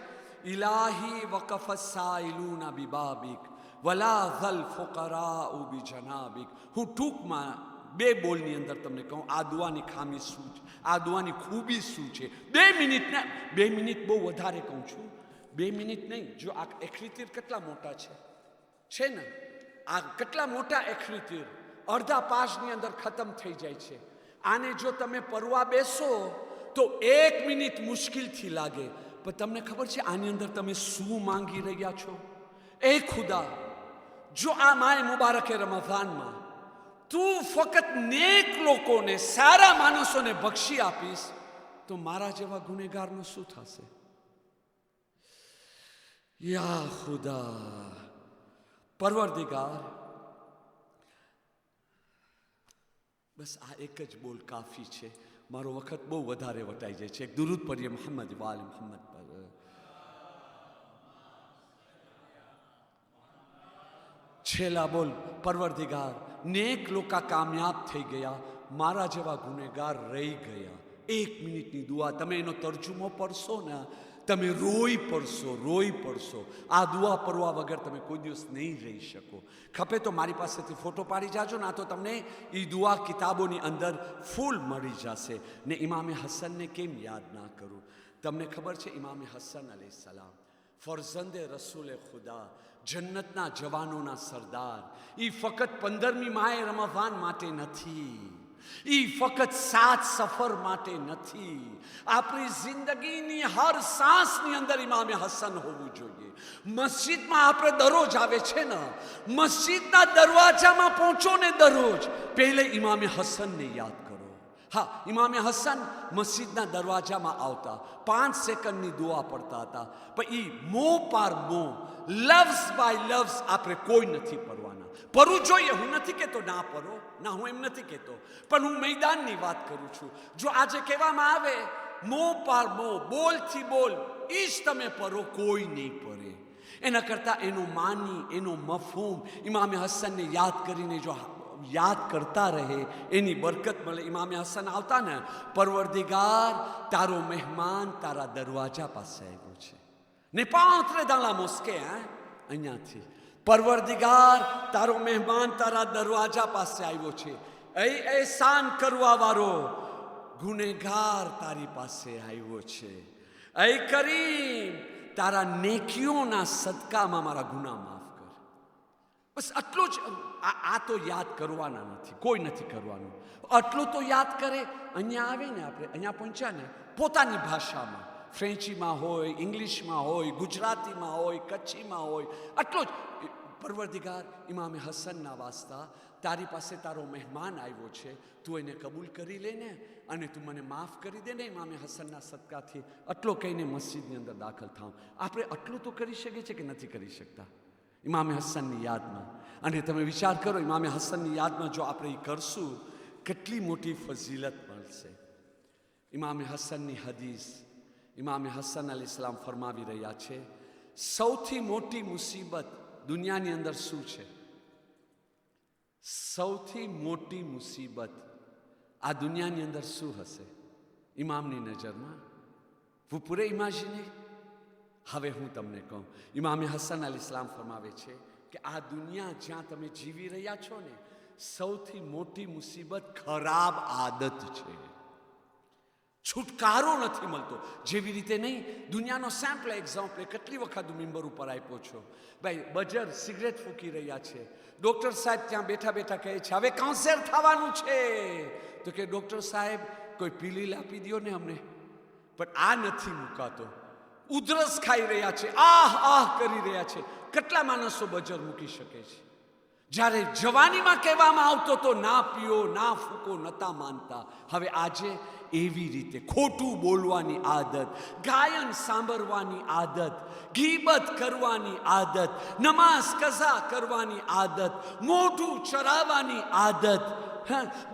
ઇલાહી વકફ સાઇલુના બિબાબિક વલા ઝલ ફુકરાઉ બિજનાબિક. હું ટૂંકમાં 2 બોલની અંદર તમને કહું આ દુઆની ખામી શું છે, આ દુઆની ખૂબી શું છે. 2 મિનિટ ને 2 મિનિટ બહુ વધારે કહું છું, 2 મિનિટ નહીં. જો આ એખરીતીર કેટલા મોટા છે ને, આ કેટલા મોટા એખરીતીર અડધા પાસની અંદર ખતમ થઈ જાય છે. આને જો તમે પડવા બેસો તો 1 મિનિટ મુશ્કિલથી લાગે. પણ તમને ખબર છે આની અંદર તમે શું માંગી રહ્યા છો? એ ખુદા, જો આ માય મુબારકે રમઝાનમાં તું ફક્ત નેક લોકોને, સારા માણસોને બક્ષી આપીશ તો મારા જેવા ગુનેગારનું શું થશે? યા ખુદા, પરવરદિગાર, બસ આ એક જ બોલ કાફી છે. મારો વખત બહુ વધારે વટાઈ જાય છે. એક દુરૂદ પઢીએ મોહમ્મદ વાલ મોહમ્મદ પર. છેલ્લા બોલ, પરવરદિગાર, નેક લોકો કામયાબ થઈ ગયા, મારા જેવા ગુનેગાર રહી ગયા. 1 મિનિટની દુઆ, તમે એનો તર્જુમો પડશો ને, તમે રોઈ પડશો. આ દુઆ પડવા વગર તમે કોઈ દિવસ નહીં રહી શકો. ખપે તો મારી પાસેથી ફોટો પાડી જાજો ને, આ તો તમને એ દુઆ કિતાબોની અંદર ફૂલ મળી જશે. ને ઇમામે હસનને કેમ યાદ ના કરું? તમને ખબર છે ઇમામે હસન અલૈહિસ્સલામ ફરઝંદે રસૂલે ખુદા, જન્નતના જવાનોના સરદાર. એ ફક્ત 15મી માહે રમઝાન માટે નથી, એ ફક્ત 7 સફર માટે નથી. આપણી જિંદગીની હર સાંસની અંદર ઇમામે હસન હોવું જોઈએ. મસ્જિદમાં આપણે દરરોજ આવે છે ને, મસ્જિદના દરવાજામાં પહોંચો ને દરરોજ, પહેલે ઇમામે હસનને યાદ કરો. હા, ઇમામે હસન મસ્જિદના દરવાજામાં આવતા, 5 સેકન્ડની દુઆ પડતા હતા. પણ એ મોં પાર મોં, લફ્ઝ બાય લફ્ઝ આપણે કોઈ નથી પડવાના. પડવું જોઈએ, હું નથી કહેતો ના પડો, ના, હું એમ નથી કહેતો, પણ હું મેદાનની વાત કરું છું. જો આજે કહેવામાં આવે મોં પાર મોં, બોલથી બોલ, એ જ તમે પડો, કોઈ નહીં પડે. એના કરતાં એનો માની, એનો મફહૂમ ઇમામે હસનને યાદ કરીને જો યાદ કરતા રહે, એની બરકત મળે. ઇમામે હસન આવતા ને, પરવરદિગાર, તારો મહેમાન તારા દરવાજા પાસે આવ્યો છે ને, 35 dans la mosquée, અહીંયાથી, પરવરદિગાર, તારો મહેમાન તારા દરવાજા પાસે આવ્યો છે. એ એહસાન કરવા વાળો ગુનેગાર તારી પાસે આવ્યો છે. એ કરીમ, તારા નેકીઓના સદકામાં મારા ગુનાહ માફ કર. બસ આટલું જ. આ તો યાદ કરવાના નથી, કોઈ નથી કરવાનું. આટલું તો યાદ કરે. અહીંયા આવે ને, આપણે અહીંયા પહોંચ્યા ને, પોતાની ભાષામાં, ફ્રેન્ચીમાં હોય, ઇંગ્લિશમાં હોય, ગુજરાતીમાં હોય, કચ્છીમાં હોય, આટલું જ પરવરદિગાર, ઇમામે હસનના વાસ્તા તારી પાસે તારો મહેમાન આવ્યો છે, તું એને કબૂલ કરી લે ને, અને તું મને માફ કરી દે ને ઇમામે હસનના સદકાથી. આટલો કહીને મસ્જિદની અંદર દાખલ થાવ. આપણે આટલું તો કરી શકીએ છીએ કે નથી કરી શકતા ઇમામે હસનની યાદમાં? અને તમે વિચાર કરો, ઇમામે હસનની યાદમાં જો આપણે એ કરશું, કેટલી મોટી ફઝીલત મળશે. ઇમામે હસનની હદીસ, ઇમામે હસન અલૈહિસ્સલામ ફરમાવી રહ્યા છે, સૌથી મોટી મુસીબત દુનિયાની અંદર શું છે? સૌથી મોટી મુસીબત આ દુનિયાની અંદર શું હશે ઇમામની નજરમાં? वो पूरे इमेजिने. હવે હું તમને કહું, ઇમામે હસન અલૈહિસ્સલામ ફરમાવે છે કે આ દુનિયા જ્યાં તમે જીવી રહ્યા છો ને, સૌથી મોટી મુસીબત ખરાબ આદત છે. છુટકારો નથી મળતો. જેવી રીતે નહીં, દુનિયાનો સેમ્પલ એક્ઝામ્પલ કેટલી વખત મિંબર ઉપર આપ્યો છો. ભાઈ બજર સિગરેટ ફૂંકી રહ્યા છે, ડૉક્ટર સાહેબ ત્યાં બેઠા બેઠા કહે છે હવે કેન્સર થવાનું છે, તો કે ડૉક્ટર સાહેબ કોઈ પીલીલ આપી દો ને અમને. પણ આ નથી મુકાતો. ઉધરસ ખાઈ રહ્યા છે, આહ આહ કરી રહ્યા છે. કેટલા માણસો બજર મૂકી શકે છે? જ્યારે જવાનીમાં કહેવામાં આવતો તો ના પીઓ ના ફૂકો, નતા માનતા. હવે આજે એવી રીતે ખોટું બોલવાની આદત, ગાયન સાંભળવાની આદત, ગીબત કરવાની આદત, નમાઝ કઝા કરવાની આદત, મોઢું ચરાવવાની આદત,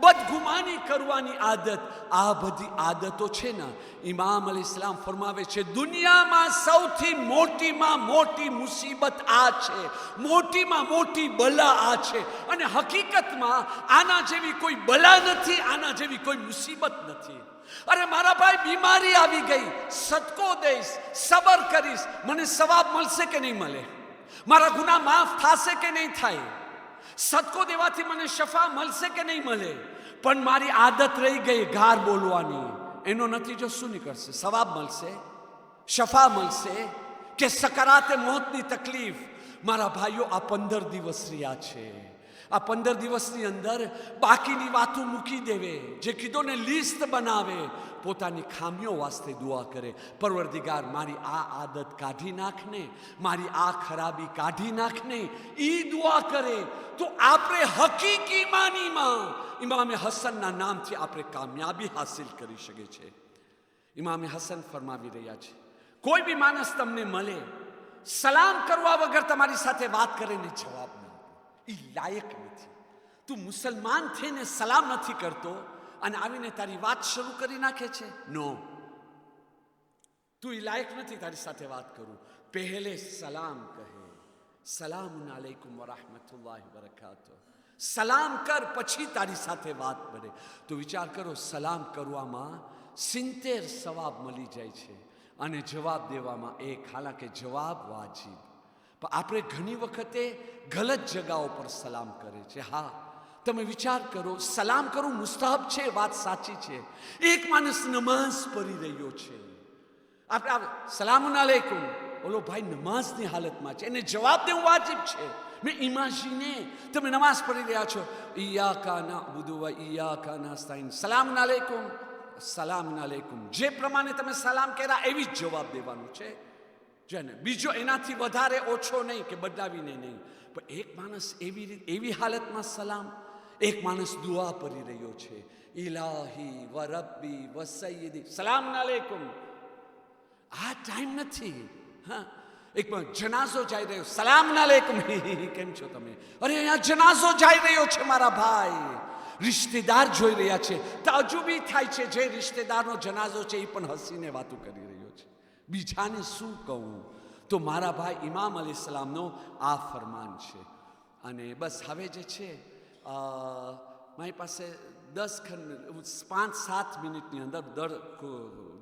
બદગુમાની કરવાની આદત, આ બધી આદતો છે ને, ઇમામ અલૈહિસ્સલામ ફરમાવે છે દુનિયામાં સૌથી મોટીમાં મોટી મુસીબત આ છે, મોટીમાં મોટી બલા આ છે. અને હકીકતમાં આના જેવી કોઈ બલા નથી, આના જેવી કોઈ મુસીબત નથી. અરે મારા ભાઈ, બીમારી આવી ગઈ, સદકો દઈશ, સબર કરીશ, મને સવાબ મળશે કે નહીં મળે? મારા ગુનાહ માફ થશે કે નહીં થાય? સદકો દેવાથી મને શફા મળશે કે નહીં મળે? પણ મારી આદત રહી ગઈ ગાર બોલવાની, એનો નતીજો શું નીકળશે? સવાબ મળશે, શફા મળશે કે સકરાતે મોતની તકલીફ? મારા ભાઈઓ, આ 15 દિવસ રહ્યા છે. આ 15 દિવસની અંદર બાકીની વાતો મૂકી દેવે. જે કીધો ને લિસ્ટ બનાવે, પોતાની ખામીઓ વાસ્તે દુઆ કરે, પરવરદિગાર મારી આ આદત કાઢી નાખને, મારી આ ખરાબી કાઢી નાખને. ઈ દુઆ કરે તો આપણે હકીકી માનીમાં ઇમામે હસનના નામથી આપણે કામયાબી હાસિલ કરી શકે છે. ઇમામે હસન ફરમાવી રહ્યા છે, કોઈ બી માણસ તમને મળે, સલામ કરવા વગર તમારી સાથે વાત કરે ને જવાબ ના આપે, એ લાયક નથી. તું મુસલમાન થઈને સલામ નથી કરતો અને આવીને તારી વાત શરૂ કરી નાખે છે. નો, તું એ લાયક નથી તારી સાથે વાત કરું. પહેલે સલામ કહે, સલામુન અલૈકુમ વરહમતુલ્લાહિ વબરકાતુહ. સલામ કર, પછી તારી સાથે વાત બને. તો વિચાર કરો, સલામ કરવામાં 70 સવાબ મળી જાય છે અને જવાબ દેવામાં 1. હાલાકે જવાબ વાજિબ. પણ આપણે ઘણી વખતે ગલત જગાઓ પર સલામ કરે છે. હા, તમે વિચાર કરો, સલામ કરવું મુસ્તહબ છે, વાત સાચી છે. એક માણસ નમાઝ પઢી રહ્યો છે, આપણે સલામુન અલૈકુમ, બોલો ભાઈ નમાઝની હાલતમાં છે, એને જવાબ દેવું વાજિબ છે. મેં ઇમાજીને તમે નમાઝ પઢી રહ્યા છો, ઇય્યાકા નઅબુદુ વ ઇય્યાકા નસ્તઈન, સલામુન અલૈકુમ, સલામુન અલૈકુમ. જે પ્રમાણે તમે સલામ કર્યા એવી જ જવાબ દેવાનું છે. જેને બીજો એનાથી વધારે ઓછો નહીં કે બદલાવીને નહીં. પણ એક માણસ એવી હાલતમાં સલામ, એક માણસ દુઆ પઢી રહ્યો છે, ઇલાહી વ રબ્બી વ સય્યદી, સલામુન અલૈકુમ. આ ટાઈમ નથી. હા, એક જનાઝો જઈ રહ્યો, સલામુન અલૈકુમ, કેમ છો તમે? અરે અહીંયા જનાઝો જઈ રહ્યો છે મારા ભાઈ, રિશ્તેદાર જોઈ રહ્યા છે. તાજુબી થાય છે, જે રિશ્તેદારનો જનાઝો છે એ પણ હસીને વાતો કરી રહ્યો છે. બીજાને શું કહું? તો મારા ભાઈ, ઇમામ અલૈહિસ્સલામનો આ ફરમાન છે. અને બસ હવે જે છે, મારી પાસે 5-7 મિનિટની અંદર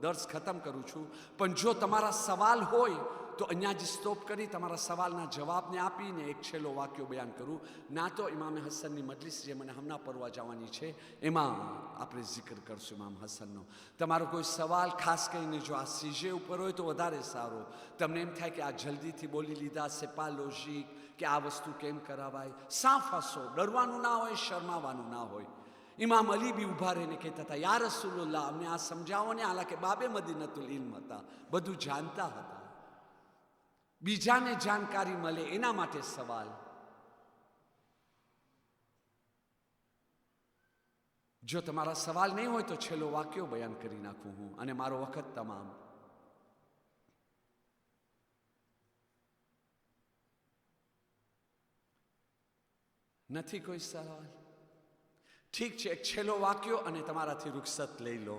દર્સ ખતમ કરું છું. પણ જો તમારા સવાલ હોય તો અહીંયા જ સ્ટોપ કરી તમારા સવાલના જવાબને આપીને એક છેલ્લો વાક્યો બયાન કરું. ના તો ઇમામે હસનની મજલિસ જે મને હમણાં પરવા જવાની છે એમાં આપણે જિક્ર કરશું ઇમામ હસનનો. તમારો કોઈ સવાલ ખાસ કરીને જો આ સીજે ઉપર હોય તો વધારે સારો. તમને એમ થાય કે આ જલ્દીથી બોલી લીધા, સેપા લોજિક, કે આ વસ્તુ કેમ કરાવાય, સાફ હસો, ડરવાનું ના હોય, શરમાવાનું ના હોય. ઇમામ અલી બી ઊભા રહીને કહેતા હતા, યા રસૂલુલ્લાહ, અમને આ સમજાવો ને. હાલાકે બાબે મદીનતુલ ઇલ્મ હતા, બધું જાણતા હતા. બીજાને જાણકારી મળે એના માટે સવાલ. જો તમારા સવાલ નહીં હોય તો છેલ્લો વાક્યો બયાન કરી નાખું હું, અને મારો વખત તમામ. નથી કોઈ સવાલ? ઠીક છે, એક છેલ્લો વાક્યો અને તમારાથી રૂખસત લઈ લો.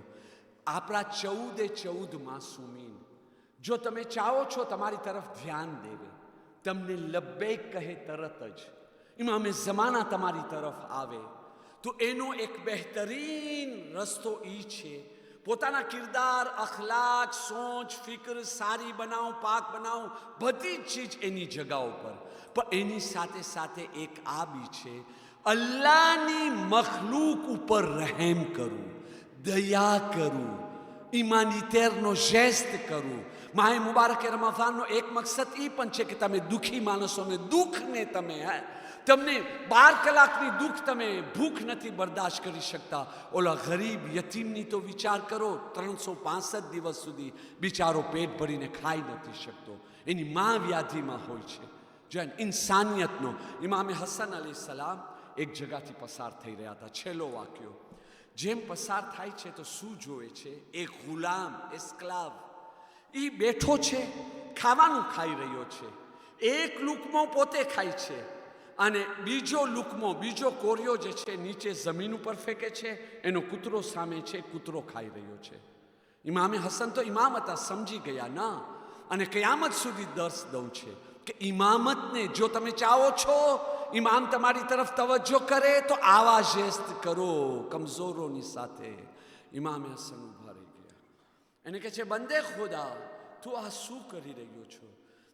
આપણા 14 માસૂમીન, જો તમે ચાહો છો તમારી તરફ ધ્યાન દેવે, તમને લબ્બૈક કહે તરત જ ઇમામે ઝમાના તમારી તરફ આવે, તો એનો એક બહેતરીન રસ્તો એ છે, પોતાના કિરદાર, અખલાક, સોચ, ફિકર સારી બનાવો, પાક બનાવો, બધી જ ચીજ એની જગાઓ પર. પણ એની સાથે સાથે એક આ બી છે, અલ્લાહની મખલૂક ઉપર રહેમ કરું, દયા કરું, ઇમાનિટેરનો જેસ્ટ કરું. માહે મુબારક રમઝાનનો એક મકસદ એ પણ છે કે તમે દુઃખી માણસોને દુઃખને તમને 12 કલાકની દુઃખ તમે ભૂખ નથી બરદાશ્ત કરી શકતા, ઓલા ગરીબ યતીમની તો વિચાર કરો, 365 દિવસ સુધી બિચારો પેટ ભરીને ખાઈ નથી શકતો, એની માં વ્યાધિમાં હોય છે. જો ઇન્સાનિયતનો ઇમામે હસન અલૈહિસ્સલામ એક જગાથી પસાર થઈ રહ્યા હતા. છેલ્લો વાક્યો, જેમ પસાર થાય છે તો શું જોવે છે? એક ગુલામ, એસ્ક્લાવ, એ બેઠો છે, ખાવાનું ખાઈ રહ્યો છે. એક લુકમો પોતે ખાય છે અને બીજો લુકમો, બીજો કોરિયો જે છે નીચે જમીન ઉપર ફેંકે છે, એનો કૂતરો સામે છે, કૂતરો ખાઈ રહ્યો છે. ઇમામે હસન તો ઇમામ હતા, સમજી ગયા ના, અને કયામત સુધી દર્શ દઉં છે કે ઇમામતને જો તમે ચાહો છો ઇમામ તમારી તરફ તવજ્જો કરે તો આવા જેસ્ટ કરો કમજોરોની સાથે. ઇમામે હસન ઉભા રહી ગયા. એને કહે છે, બંદે ખુદા, તું આ શું કરી રહ્યો છો?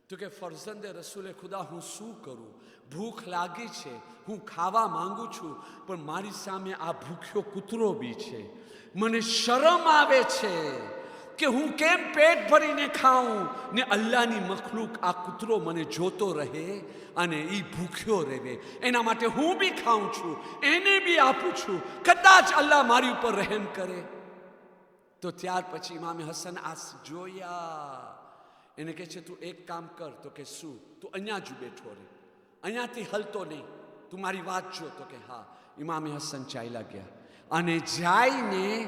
તો કે ફરઝંદે રસૂલે ખુદા, હું શું કરું? ભૂખ લાગી છે, હું ખાવા માંગુ છું, પણ મારી સામે આ ભૂખ્યો કૂતરો બી છે. મને શરમ આવે છે કે હું કેમ પેટ ભરીને ખાઉં ને અલ્લાહની મખલૂક આ કૂતરો મને જોતો રહે અને એ ભૂખ્યો રહે. એના માટે હું બી ખાઉં છું, એને બી આપું છું, કદાચ અલ્લાહ મારી ઉપર રહેમ કરે. તો ત્યાર પછી ઇમામે હસન આ જોયા. એને કહે છે, તું એક કામ કર. તો કે શું? તું અહીંયા જ બેઠો રહે, અહીંયાથી હલતો નહીં, તું મારી વાત જો. તો કે હા. ઇમામે હસન ચાલ્યા ગયા અને જઈને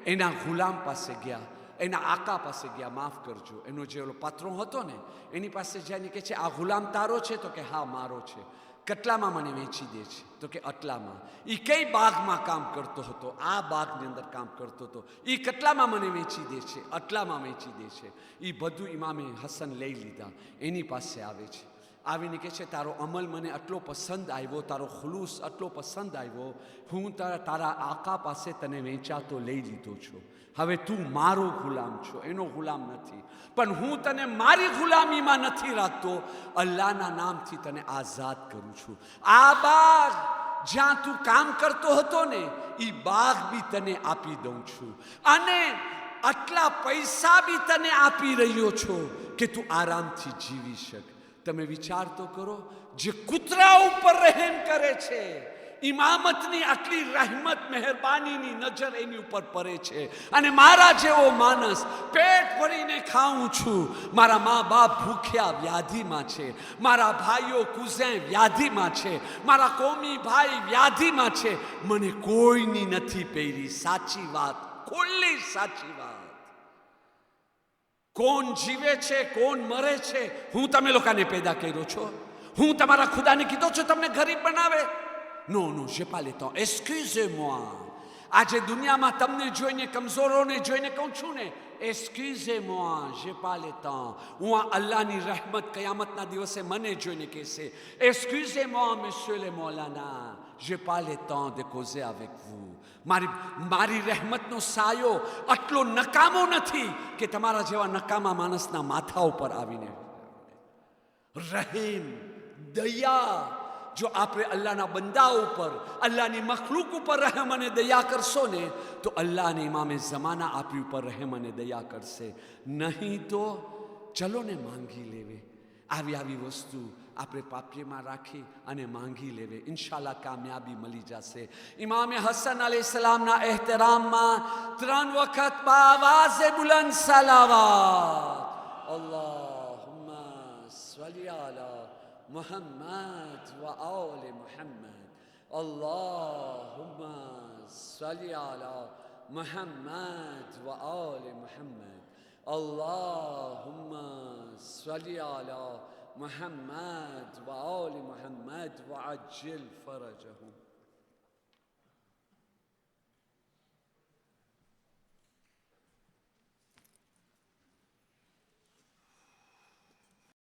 એના ગુલામ પાસે ગયા, એના આકા પાસે ગયા, માફ કરજો, એનો જે ઓલો પાત્રો હતો ને એની પાસે જઈને કહે છે, આ ગુલામ તારો છે? તો કે હા મારો છે. કેટલામાં મને વેચી દે છે? તો કે આટલામાં. એ કઈ બાગમાં કામ કરતો હતો? આ બાગની અંદર કામ કરતો હતો. એ કેટલામાં મને વેચી દે છે? આટલામાં વેચી દે છે. એ બધું ઇમામે હસન લઈ લીધા, એની પાસે આવે છે. આવીને કહે છે, તારો અમલ મને આટલો પસંદ આવ્યો, તારો ખુલૂસ આટલો પસંદ આવ્યો, હું તારા આકા પાસે તને વેચાતો લઈ લીધો છું. હવે તું મારો ગુલામ છો, એનો ગુલામ નથી, પણ હું તને મારી ગુલામીમાં નથી રાખતો, અલ્લાહના નામથી તને આઝાદ કરું છું. આ બાગ જ્યાં તું કામ કરતો હતો ને એ બાગ બી તને આપી દઉં છું, અને આટલા પૈસા બી તને આપી રહ્યો છો કે તું આરામથી જીવી શક. તમે વિચાર તો કરો, જે કૂતરા ઉપર રહેમ કરે છે, ઇમામતની આટલી રહેમત મહેરબાનીની નજર એની ઉપર પડે છે, અને મારા જેવો માણસ પેટ ભરીને ખાઉં છું, મારા મા બાપ ભૂખ્યા વ્યાધિમાં છે, મારા ભાઈઓ કુઝેન વ્યાધિમાં છે, મારા કોમી ભાઈ વ્યાધિમાં છે, મને કોઈની નથી પહેરી. સાચી વાત, ખુલ્લી સાચી વાત. કોણ જીવે છે, કોણ મરે છે, હું તમે લોકોને પેદા કર્યો છો? હું તમારા ખુદાને કીધો છો તમને ગરીબ બનાવે? Non, non, j'ai pas le temps. Excusez-moi. આજે દુનિયામાં તમને જોઈને, કમજોરોને જોઈને કહું છું ને, excusez-moi, j'ai pas le temps. હું આ અલ્લાહની રહેમત કયામતના દિવસે મને જોઈને કહેશે, excusez-moi, monsieur le Maulana, j'ai pas le temps de causer avec vous. મારી રહેમતનો સાયો આટલો નકામો નથી કે તમારા જેવા નકામા માણસના માથા ઉપર આવીને. રહીમ, દયા. જો આપણે અલ્લાહના બંદા ઉપર, અલ્લાહની મખલૂક ઉપર રહેમ અને દયા કરશો ને તો અલ્લાહને ઇમામે ઝમાના આપણી ઉપર રહેમ અને દયા કરશે. નહીં તો ચલો ને માંગી લેવે. આવી વસ્તુ આપણે પાપીમાં રાખી અને માંગી લેવે, ઇન્શાલ્લાહ કામયાબી મળી જશે. ઇમામે હસન અલૈહિસ્સલામના એહતરામમાં 3 વખત બાવાઝે બુલંદ સલાવત. અલ્લાહુમ્મા સલ્લી અલા محمد وآل محمد اللهم صل علی محمد و آل محمد اللهم صل علی محمد و آل محمد و عجل فرجهم.